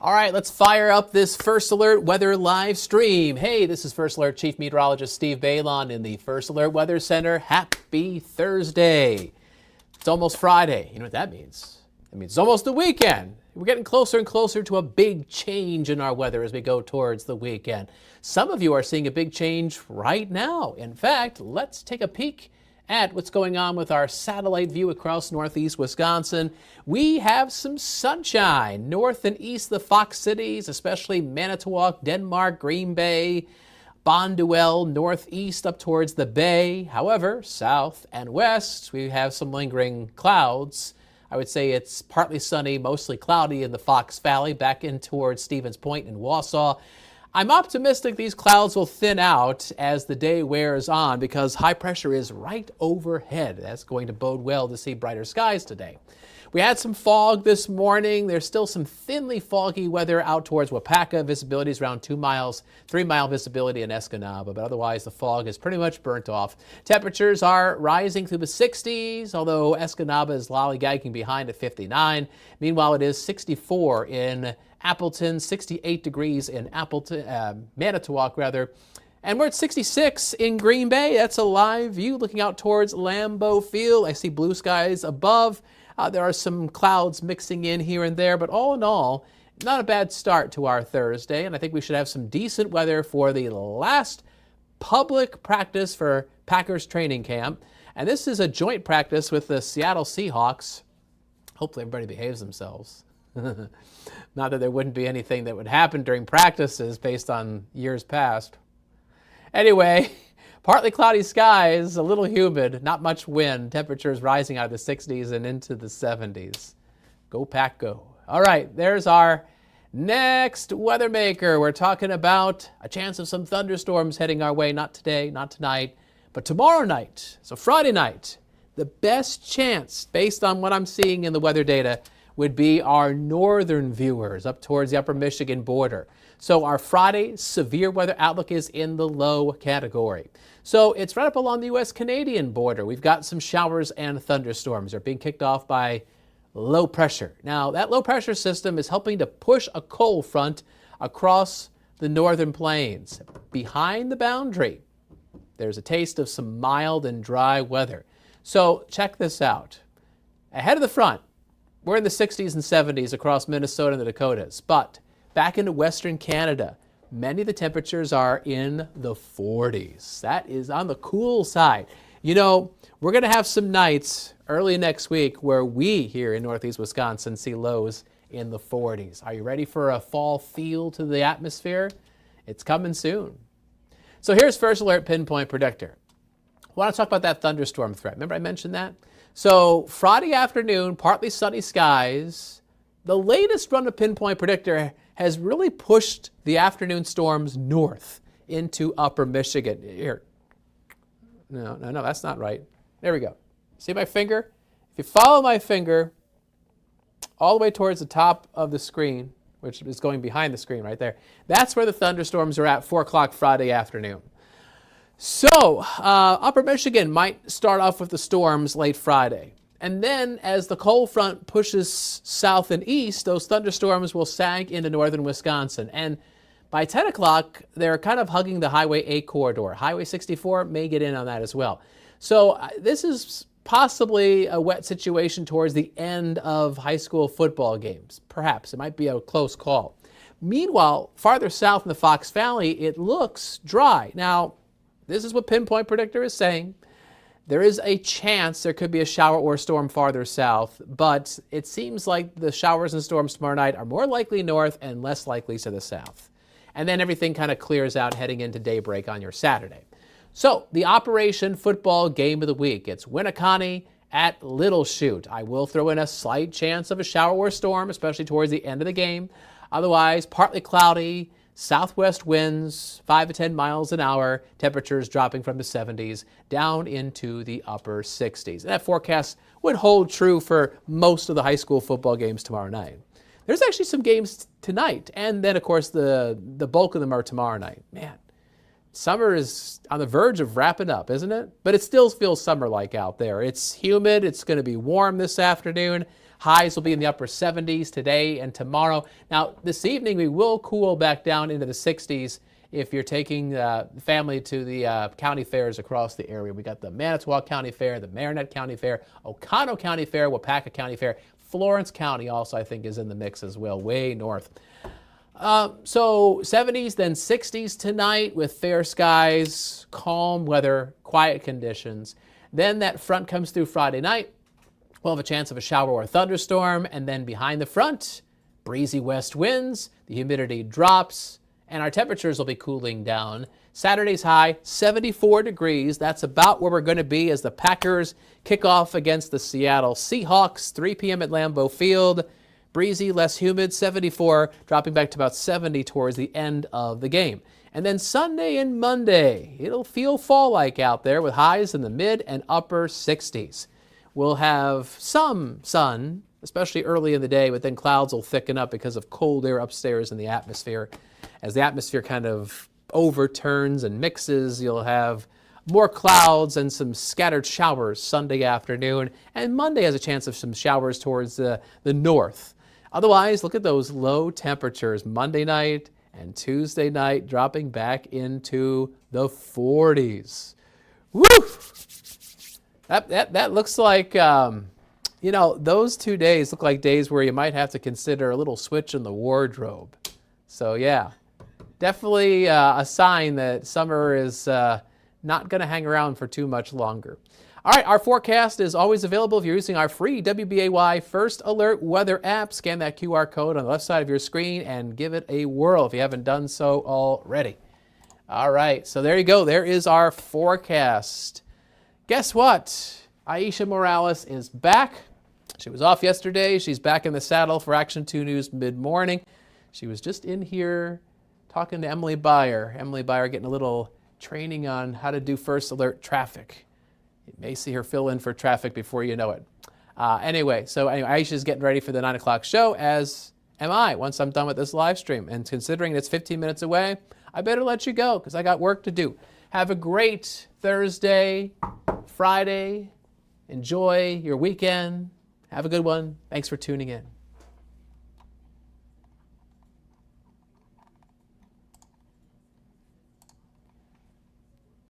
All right, let's fire up this First Alert Weather live stream. Hey, this is First Alert Chief Meteorologist Steve Beylon in the First Alert Weather Center. Happy Thursday. It's almost Friday. You know what that means? It means it's almost the weekend. We're getting closer and closer to a big change in our weather as we go towards the weekend. Some of you are seeing a big change right now. In fact, let's take a peek at what's going on with our satellite view across northeast Wisconsin. We have some sunshine north and east of the Fox cities, especially Manitowoc, Denmark, Green Bay, Bonduelle, northeast up towards the Bay. However, south and west, we have some lingering clouds. I would say it's partly sunny, mostly cloudy in the Fox Valley, back in towards Stevens Point and Wausau. I'm optimistic these clouds will thin out as the day wears on because high pressure is right overhead. That's going to bode well to see brighter skies today. We had some fog this morning. There's still some thinly foggy weather out towards Wapaka. Visibility is around 2 miles, 3-mile visibility in Escanaba, but otherwise the fog is pretty much burnt off. Temperatures are rising through the 60s, although Escanaba is lollygagging behind at 59. Meanwhile, it is 64 in Appleton, 68 degrees in Manitowoc, and we're at 66 in Green Bay. That's a live view looking out towards Lambeau Field. I see blue skies above. There are some clouds mixing in here and there, but all in all, not a bad start to our Thursday, and I think we should have some decent weather for the last public practice for Packers training camp. And this is a joint practice with the Seattle Seahawks. Hopefully everybody behaves themselves. Not that there wouldn't be anything that would happen during practices based on years past. Anyway, partly cloudy skies, a little humid, not much wind. Temperatures rising out of the 60s and into the 70s. Go Pack, go. All right, there's our next weather maker. We're talking about a chance of some thunderstorms heading our way, not today, not tonight, but tomorrow night. So Friday night, the best chance, based on what I'm seeing in the weather data, would be our northern viewers up towards the upper Michigan border. So our Friday severe weather outlook is in the low category. So it's right up along the U.S.-Canadian border. We've got some showers and thunderstorms. They're being kicked off by low pressure. Now, that low pressure system is helping to push a cold front across the northern plains. Behind the boundary, there's a taste of some mild and dry weather. So check this out. Ahead of the front, we're in the 60s and 70s across Minnesota and the Dakotas, but back into Western Canada, many of the temperatures are in the 40s. That is on the cool side. You know, we're going to have some nights early next week where we here in Northeast Wisconsin see lows in the 40s. Are you ready for a fall feel to the atmosphere? It's coming soon. So here's First Alert Pinpoint Predictor. I want to talk about that thunderstorm threat. Remember I mentioned that? So Friday afternoon, partly sunny skies. The latest run of Pinpoint Predictor has really pushed the afternoon storms north into upper Michigan. Here. No, that's not right. There we go. See my finger? If you follow my finger all the way towards the top of the screen, which is going behind the screen right there, that's where the thunderstorms are at 4 o'clock Friday afternoon. So, upper Michigan might start off with the storms late Friday. And then as the cold front pushes south and east, those thunderstorms will sag into northern Wisconsin. And by 10 o'clock, they're kind of hugging the Highway 8 corridor. Highway 64 may get in on that as well. So this is possibly a wet situation towards the end of high school football games. Perhaps. It might be a close call. Meanwhile, farther south in the Fox Valley, it looks dry. Now, this is what Pinpoint Predictor is saying. There is a chance there could be a shower or storm farther south, but it seems like the showers and storms tomorrow night are more likely north and less likely to the south. And then everything kind of clears out heading into daybreak on your Saturday. So the Operation Football Game of the Week. It's Winneconne at Little Chute. I will throw in a slight chance of a shower or storm, especially towards the end of the game. Otherwise, partly cloudy, southwest winds, 5 to 10 miles an hour, temperatures dropping from the 70s down into the upper 60s. And that forecast would hold true for most of the high school football games tomorrow night. There's actually some games tonight, and then, of course, the bulk of them are tomorrow night. Man, summer is on the verge of wrapping up, isn't it? But it still feels summer-like out there. It's humid. It's going to be warm this afternoon. Highs will be in the upper 70s today and tomorrow. Now, this evening we will cool back down into the 60s if you're taking the family to the county fairs across the area. We got the Manitowoc County Fair, the Marinette County Fair, Oconto County Fair, Wapaka County Fair. Florence County also, I think, is in the mix as well, way north. So 70s, then 60s tonight with fair skies, calm weather, quiet conditions. Then that front comes through Friday night. We'll have a chance of a shower or thunderstorm. And then behind the front, breezy west winds, the humidity drops, and our temperatures will be cooling down. Saturday's high, 74 degrees. That's about where we're going to be as the Packers kick off against the Seattle Seahawks, 3 p.m. at Lambeau Field. Breezy, less humid, 74, dropping back to about 70 towards the end of the game. And then Sunday and Monday, it'll feel fall-like out there with highs in the mid and upper 60s. We'll have some sun, especially early in the day, but then clouds will thicken up because of cold air upstairs in the atmosphere. As the atmosphere kind of overturns and mixes, you'll have more clouds and some scattered showers Sunday afternoon, and Monday has a chance of some showers towards the north. Otherwise, look at those low temperatures Monday night and Tuesday night dropping back into the 40s. Woo! That looks like, those 2 days look like days where you might have to consider a little switch in the wardrobe. So yeah, definitely a sign that summer is not going to hang around for too much longer. All right, our forecast is always available if you're using our free WBAY First Alert weather app. Scan that QR code on the left side of your screen and give it a whirl if you haven't done so already. All right, so there you go. There is our forecast. Guess what? Aisha Morales is back. She was off yesterday. She's back in the saddle for Action 2 News mid-morning. She was just in here talking to Emily Byer. Emily Byer getting a little training on how to do First Alert traffic. You may see her fill in for traffic before you know it. Anyway, Aisha's getting ready for the 9 o'clock show, as am I, once I'm done with this live stream. And considering it's 15 minutes away, I better let you go because I got work to do. Have a great Thursday, Friday. Enjoy your weekend. Have a good one. Thanks for tuning in.